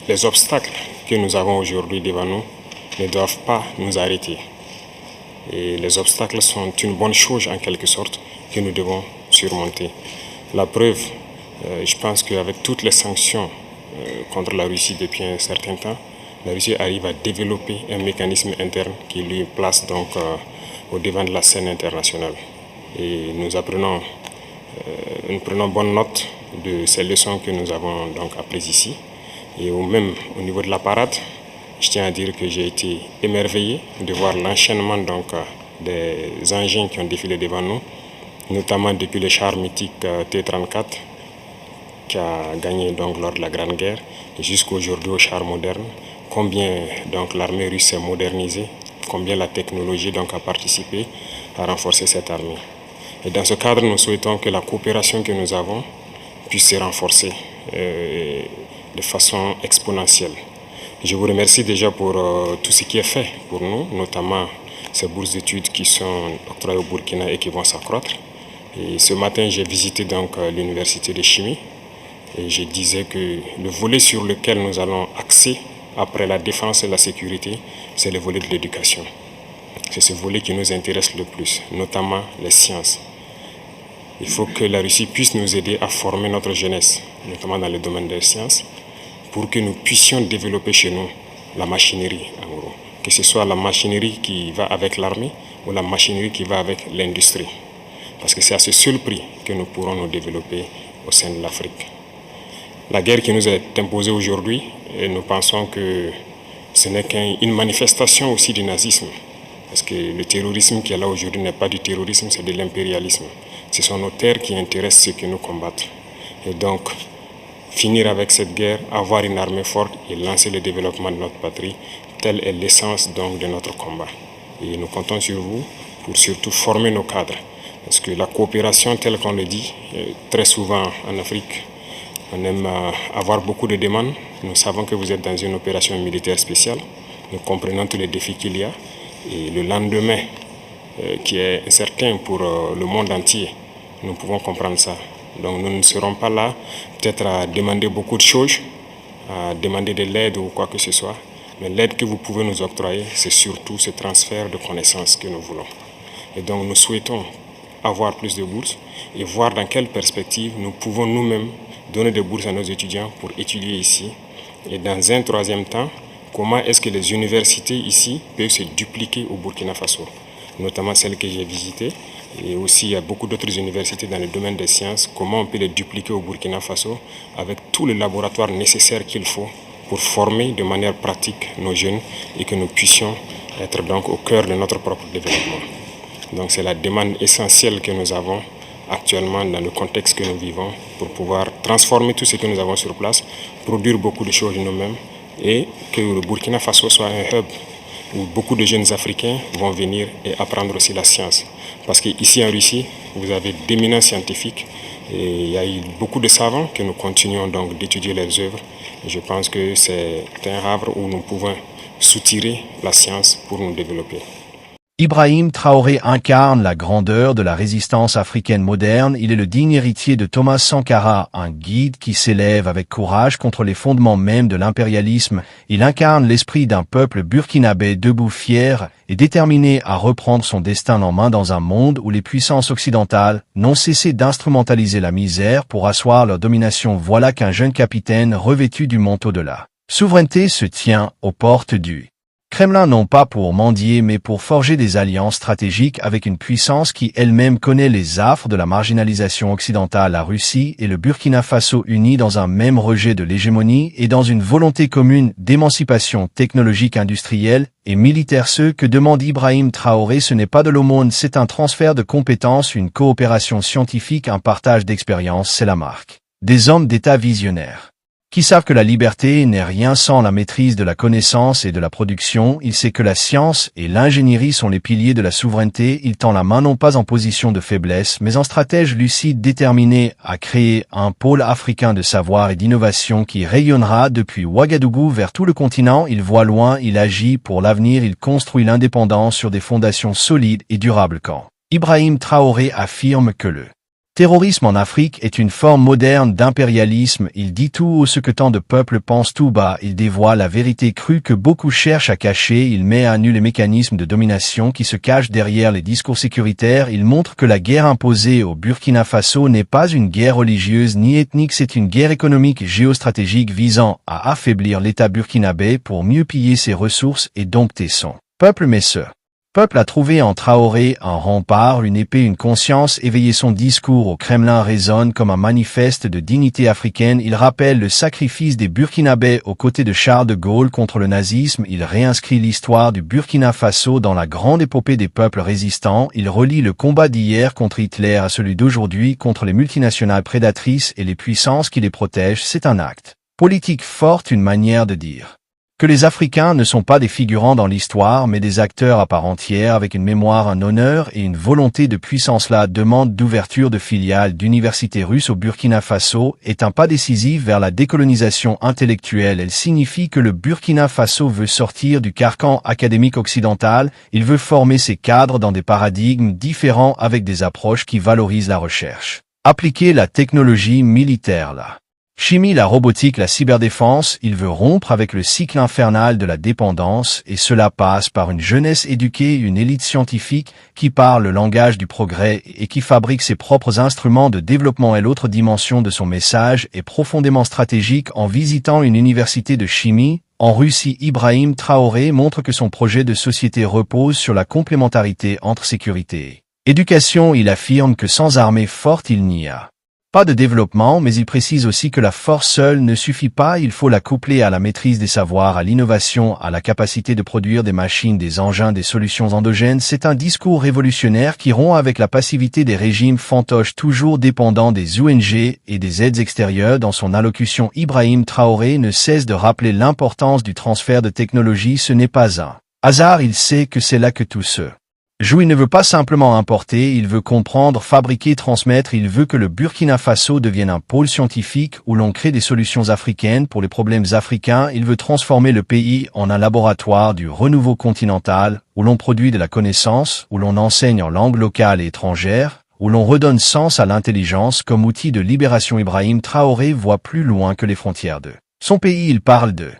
les obstacles que nous avons aujourd'hui devant nous ne doivent pas nous arrêter. Et les obstacles sont une bonne chose en quelque sorte que nous devons surmonter. La preuve, je pense qu'avec toutes les sanctions contre la Russie depuis un certain temps, la Russie arrive à développer un mécanisme interne qui lui place donc au devant de la scène internationale. Et nous prenons bonne note de ces leçons que nous avons donc apprises ici. Et même au niveau de la parade, je tiens à dire que j'ai été émerveillé de voir l'enchaînement donc des engins qui ont défilé devant nous, notamment depuis le char mythique T-34 qui a gagné donc lors de la Grande Guerre et jusqu'aujourd'hui au char moderne. Combien donc l'armée russe s'est modernisée, combien la technologie donc a participé à renforcer cette armée. Et dans ce cadre, nous souhaitons que la coopération que nous avons puisse se renforcer de façon exponentielle. Je vous remercie déjà pour tout ce qui est fait pour nous, notamment ces bourses d'études qui sont octroyées au Burkina et qui vont s'accroître. Et ce matin, j'ai visité donc l'université de chimie et je disais que le volet sur lequel nous allons axer après la défense et la sécurité, c'est le volet de l'éducation. C'est ce volet qui nous intéresse le plus, notamment les sciences. Il faut que la Russie puisse nous aider à former notre jeunesse, notamment dans le domaine des sciences, pour que nous puissions développer chez nous la machinerie, en gros. Que ce soit la machinerie qui va avec l'armée ou la machinerie qui va avec l'industrie. Parce que c'est à ce seul prix que nous pourrons nous développer au sein de l'Afrique. La guerre qui nous est imposée aujourd'hui, nous pensons que ce n'est qu'une manifestation aussi du nazisme. Parce que le terrorisme qui est là aujourd'hui n'est pas du terrorisme, c'est de l'impérialisme. Ce sont nos terres qui intéressent ceux qui nous combattent. Et donc, finir avec cette guerre, avoir une armée forte et lancer le développement de notre patrie, telle est l'essence donc de notre combat. Et nous comptons sur vous pour surtout former nos cadres. Parce que la coopération, telle qu'on le dit, très souvent en Afrique, on aime avoir beaucoup de demandes. Nous savons que vous êtes dans une opération militaire spéciale. Nous comprenons tous les défis qu'il y a. Et le lendemain, qui est incertain pour le monde entier, nous pouvons comprendre ça. Donc nous ne serons pas là peut-être à demander beaucoup de choses, à demander de l'aide ou quoi que ce soit. Mais l'aide que vous pouvez nous octroyer, c'est surtout ce transfert de connaissances que nous voulons. Et donc nous souhaitons avoir plus de bourses et voir dans quelle perspective nous pouvons nous-mêmes donner des bourses à nos étudiants pour étudier ici. Et dans un troisième temps, comment est-ce que les universités ici peuvent se dupliquer au Burkina Faso, notamment celles que j'ai visitées. Et aussi, il y a beaucoup d'autres universités dans le domaine des sciences. Comment on peut les dupliquer au Burkina Faso avec tous les laboratoires nécessaires qu'il faut pour former de manière pratique nos jeunes et que nous puissions être donc au cœur de notre propre développement. Donc c'est la demande essentielle que nous avons actuellement dans le contexte que nous vivons pour pouvoir transformer tout ce que nous avons sur place, produire beaucoup de choses nous-mêmes et que le Burkina Faso soit un hub où beaucoup de jeunes Africains vont venir et apprendre aussi la science. Parce qu'ici en Russie, vous avez d'éminents scientifiques et il y a eu beaucoup de savants que nous continuons donc d'étudier leurs œuvres. Et je pense que c'est un havre où nous pouvons soutirer la science pour nous développer. Ibrahim Traoré incarne la grandeur de la résistance africaine moderne. Il est le digne héritier de Thomas Sankara, un guide qui s'élève avec courage contre les fondements mêmes de l'impérialisme. Il incarne l'esprit d'un peuple burkinabé debout, fier et déterminé à reprendre son destin en main dans un monde où les puissances occidentales n'ont cessé d'instrumentaliser la misère pour asseoir leur domination. Voilà qu'un jeune capitaine revêtu du manteau de la souveraineté se tient aux portes du Kremlin, non pas pour mendier mais pour forger des alliances stratégiques avec une puissance qui elle-même connaît les affres de la marginalisation occidentale. La Russie et le Burkina Faso unis dans un même rejet de l'hégémonie et dans une volonté commune d'émancipation technologique, industrielle et militaire. Ce que demande Ibrahim Traoré, ce n'est pas de l'aumône, c'est un transfert de compétences, une coopération scientifique, un partage d'expériences. C'est la marque des hommes d'État visionnaires qui savent que la liberté n'est rien sans la maîtrise de la connaissance et de la production. Il sait que la science et l'ingénierie sont les piliers de la souveraineté. Il tend la main non pas en position de faiblesse, mais en stratège lucide déterminé à créer un pôle africain de savoir et d'innovation qui rayonnera depuis Ouagadougou vers tout le continent. Il voit loin, il agit pour l'avenir, il construit l'indépendance sur des fondations solides et durables. Quand Ibrahim Traoré affirme que le Terrorisme en Afrique est une forme moderne d'impérialisme, il dit tout haut ce que tant de peuples pensent tout bas, il dévoile la vérité crue que beaucoup cherchent à cacher, il met à nu les mécanismes de domination qui se cachent derrière les discours sécuritaires, il montre que la guerre imposée au Burkina Faso n'est pas une guerre religieuse ni ethnique, c'est une guerre économique et géostratégique visant à affaiblir l'État burkinabé pour mieux piller ses ressources et dompter son peuple. Mais ce peuple a trouvé en Traoré un rempart, une épée, une conscience éveillée. Son discours au Kremlin résonne comme un manifeste de dignité africaine. Il rappelle le sacrifice des Burkinabés aux côtés de Charles de Gaulle contre le nazisme. Il réinscrit l'histoire du Burkina Faso dans la grande épopée des peuples résistants. Il relie le combat d'hier contre Hitler à celui d'aujourd'hui contre les multinationales prédatrices et les puissances qui les protègent. C'est un acte politique fort, une manière de dire que les Africains ne sont pas des figurants dans l'histoire, mais des acteurs à part entière, avec une mémoire, un honneur et une volonté de puissance. La demande d'ouverture de filiales d'universités russes au Burkina Faso est un pas décisif vers la décolonisation intellectuelle. Elle signifie que le Burkina Faso veut sortir du carcan académique occidental, il veut former ses cadres dans des paradigmes différents avec des approches qui valorisent la recherche. Appliquer la technologie militaire, la chimie, la robotique, la cyberdéfense, il veut rompre avec le cycle infernal de la dépendance et cela passe par une jeunesse éduquée, une élite scientifique qui parle le langage du progrès et qui fabrique ses propres instruments de développement. Et l'autre dimension de son message est profondément stratégique. En visitant une université de chimie en Russie, Ibrahim Traoré montre que son projet de société repose sur la complémentarité entre sécurité et éducation. Il affirme que sans armée forte il n'y a pas de développement, mais il précise aussi que la force seule ne suffit pas, il faut la coupler à la maîtrise des savoirs, à l'innovation, à la capacité de produire des machines, des engins, des solutions endogènes. C'est un discours révolutionnaire qui rompt avec la passivité des régimes fantoches toujours dépendants des ONG et des aides extérieures. Dans son allocution, Ibrahim Traoré ne cesse de rappeler l'importance du transfert de technologie. Ce n'est pas un hasard, il sait que c'est là que tout se joue. Il ne veut pas simplement importer, il veut comprendre, fabriquer, transmettre. Il veut que le Burkina Faso devienne un pôle scientifique où l'on crée des solutions africaines pour les problèmes africains. Il veut transformer le pays en un laboratoire du renouveau continental où l'on produit de la connaissance, où l'on enseigne en langue locale et étrangère, où l'on redonne sens à l'intelligence comme outil de libération. Ibrahim Traoré voit plus loin que les frontières de son pays. Il parle de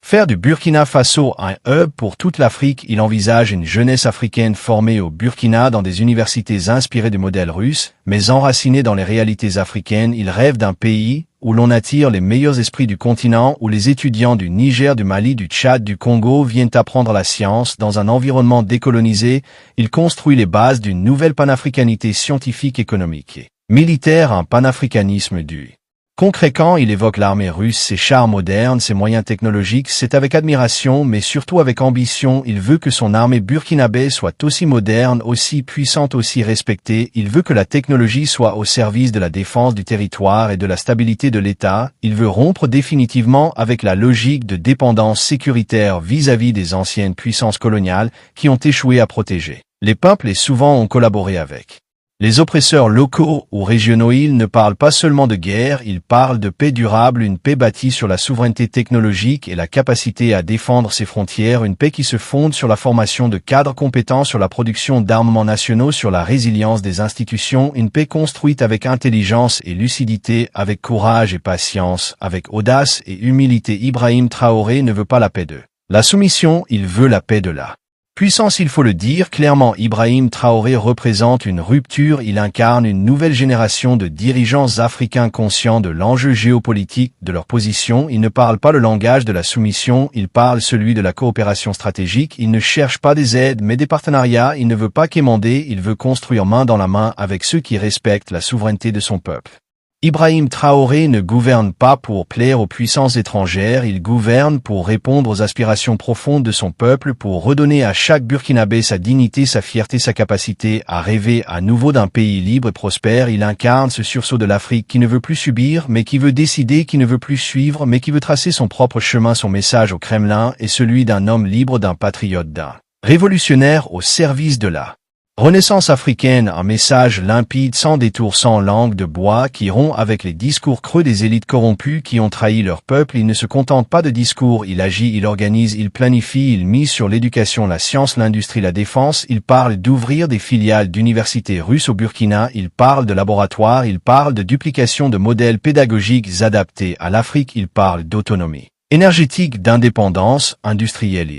faire du Burkina Faso un hub pour toute l'Afrique. Il envisage une jeunesse africaine formée au Burkina dans des universités inspirées du modèle russe, mais enracinées dans les réalités africaines. Il rêve d'un pays où l'on attire les meilleurs esprits du continent, où les étudiants du Niger, du Mali, du Tchad, du Congo viennent apprendre la science dans un environnement décolonisé. Il construit les bases d'une nouvelle panafricanité scientifique, économique et militaire, un panafricanisme du concret. Quand il évoque l'armée russe, ses chars modernes, ses moyens technologiques, c'est avec admiration, mais surtout avec ambition. Il veut que son armée burkinabé soit aussi moderne, aussi puissante, aussi respectée. Il veut que la technologie soit au service de la défense du territoire et de la stabilité de l'État. Il veut rompre définitivement avec la logique de dépendance sécuritaire vis-à-vis des anciennes puissances coloniales qui ont échoué à protéger les peuples et souvent ont collaboré avec les oppresseurs locaux ou régionaux. Il ne parle pas seulement de guerre, il parle de paix durable, une paix bâtie sur la souveraineté technologique et la capacité à défendre ses frontières, une paix qui se fonde sur la formation de cadres compétents, sur la production d'armements nationaux, sur la résilience des institutions, une paix construite avec intelligence et lucidité, avec courage et patience, avec audace et humilité. Ibrahim Traoré ne veut pas la paix de la soumission, il veut la paix de la puissance. Il faut le dire clairement, Ibrahim Traoré représente une rupture, il incarne une nouvelle génération de dirigeants africains conscients de l'enjeu géopolitique de leur position. Il ne parle pas le langage de la soumission, il parle celui de la coopération stratégique. Il ne cherche pas des aides mais des partenariats, il ne veut pas quémander, il veut construire main dans la main avec ceux qui respectent la souveraineté de son peuple. Ibrahim Traoré ne gouverne pas pour plaire aux puissances étrangères, il gouverne pour répondre aux aspirations profondes de son peuple, pour redonner à chaque Burkinabé sa dignité, sa fierté, sa capacité à rêver à nouveau d'un pays libre et prospère. Il incarne ce sursaut de l'Afrique qui ne veut plus subir, mais qui veut décider, qui ne veut plus suivre, mais qui veut tracer son propre chemin. Son message au Kremlin est celui d'un homme libre, d'un patriote, d'un révolutionnaire au service de la Renaissance africaine, un message limpide sans détour, sans langue de bois, qui rompt avec les discours creux des élites corrompues qui ont trahi leur peuple. Il ne se contente pas de discours, il agit, il organise, il planifie, il mise sur l'éducation, la science, l'industrie, la défense. Il parle d'ouvrir des filiales d'universités russes au Burkina, il parle de laboratoires, il parle de duplication de modèles pédagogiques adaptés à l'Afrique, il parle d'autonomie énergétique, d'indépendance industrielle.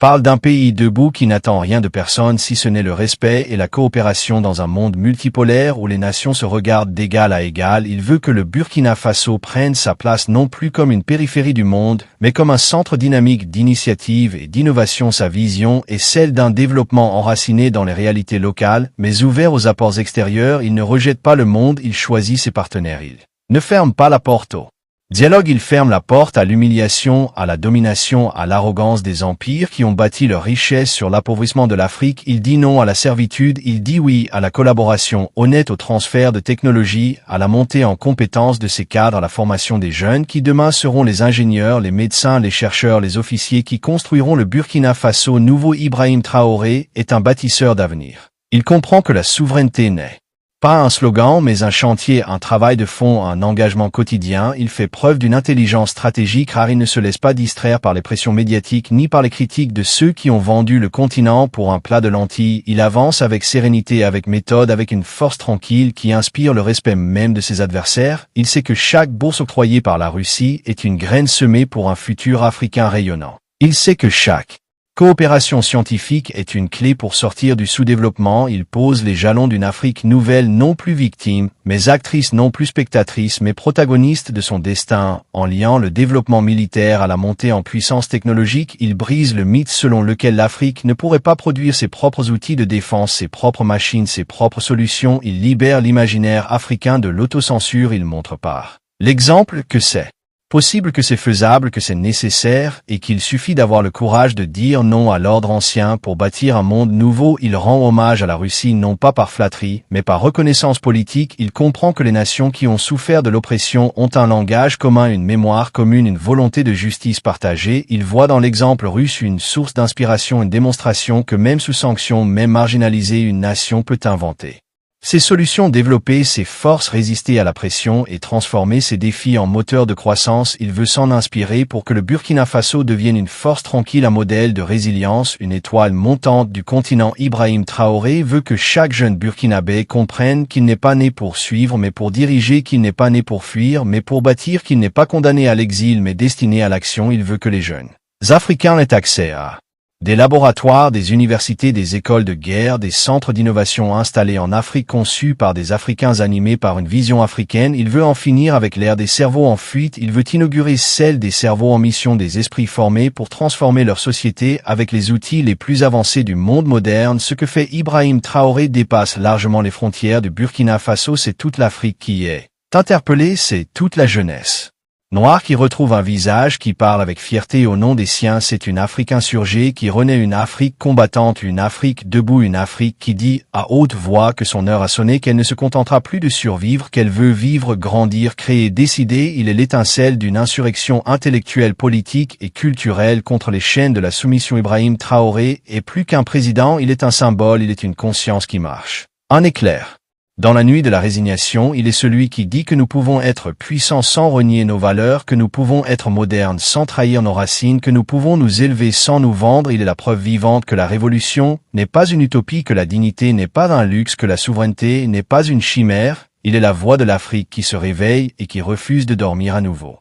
Il parle d'un pays debout qui n'attend rien de personne si ce n'est le respect et la coopération dans un monde multipolaire où les nations se regardent d'égal à égal. Il veut que le Burkina Faso prenne sa place non plus comme une périphérie du monde, mais comme un centre dynamique d'initiative et d'innovation. Sa vision est celle d'un développement enraciné dans les réalités locales, mais ouvert aux apports extérieurs. Il ne rejette pas le monde, il choisit ses partenaires. Il ne ferme pas la porte au dialogue, il ferme la porte à l'humiliation, à la domination, à l'arrogance des empires qui ont bâti leur richesse sur l'appauvrissement de l'Afrique. Il dit non à la servitude, il dit oui à la collaboration honnête, au transfert de technologie, à la montée en compétence de ses cadres, à la formation des jeunes qui demain seront les ingénieurs, les médecins, les chercheurs, les officiers qui construiront le Burkina Faso nouveau. Ibrahim Traoré est un bâtisseur d'avenir. Il comprend que la souveraineté n'est pas un slogan, mais un chantier, un travail de fond, un engagement quotidien. Il fait preuve d'une intelligence stratégique car il ne se laisse pas distraire par les pressions médiatiques ni par les critiques de ceux qui ont vendu le continent pour un plat de lentilles. Il avance avec sérénité, avec méthode, avec une force tranquille qui inspire le respect même de ses adversaires. Il sait que chaque bourse octroyée par la Russie est une graine semée pour un futur africain rayonnant. Il sait que chaque coopération scientifique est une clé pour sortir du sous-développement. Il pose les jalons d'une Afrique nouvelle, non plus victime, mais actrice, non plus spectatrice, mais protagoniste de son destin. En liant le développement militaire à la montée en puissance technologique, il brise le mythe selon lequel l'Afrique ne pourrait pas produire ses propres outils de défense, ses propres machines, ses propres solutions. Il libère l'imaginaire africain de l'autocensure. Il montre par l'exemple que c'est possible, que c'est faisable, que c'est nécessaire et qu'il suffit d'avoir le courage de dire non à l'ordre ancien pour bâtir un monde nouveau. Il rend hommage à la Russie non pas par flatterie, mais par reconnaissance politique. Il comprend que les nations qui ont souffert de l'oppression ont un langage commun, une mémoire commune, une volonté de justice partagée. Il voit dans l'exemple russe une source d'inspiration, une démonstration que même sous sanction, même marginalisée, une nation peut inventer ses solutions, développer ses forces, résister à la pression et transformer ses défis en moteur de croissance. Il veut s'en inspirer pour que le Burkina Faso devienne une force tranquille, un modèle de résilience, une étoile montante du continent. Ibrahim Traoré veut que chaque jeune Burkinabé comprenne qu'il n'est pas né pour suivre mais pour diriger, qu'il n'est pas né pour fuir mais pour bâtir, qu'il n'est pas condamné à l'exil mais destiné à l'action. Il veut que les jeunes Africains aient accès à des laboratoires, des universités, des écoles de guerre, des centres d'innovation installés en Afrique conçus par des Africains animés par une vision africaine. Il veut en finir avec l'ère des cerveaux en fuite. Il veut inaugurer celle des cerveaux en mission, des esprits formés pour transformer leur société avec les outils les plus avancés du monde moderne. Ce que fait Ibrahim Traoré dépasse largement les frontières du Burkina Faso. C'est toute l'Afrique qui est interpellée, c'est toute la jeunesse noir qui retrouve un visage, qui parle avec fierté au nom des siens. C'est une Afrique insurgée qui renaît, une Afrique combattante, une Afrique debout, une Afrique qui dit à haute voix que son heure a sonné, qu'elle ne se contentera plus de survivre, qu'elle veut vivre, grandir, créer, décider. Il est l'étincelle d'une insurrection intellectuelle, politique et culturelle contre les chaînes de la soumission. Ibrahim Traoré est plus qu'un président, il est un symbole, il est une conscience qui marche. Un éclair dans la nuit de la résignation. Il est celui qui dit que nous pouvons être puissants sans renier nos valeurs, que nous pouvons être modernes sans trahir nos racines, que nous pouvons nous élever sans nous vendre. Il est la preuve vivante que la révolution n'est pas une utopie, que la dignité n'est pas un luxe, que la souveraineté n'est pas une chimère. Il est la voix de l'Afrique qui se réveille et qui refuse de dormir à nouveau.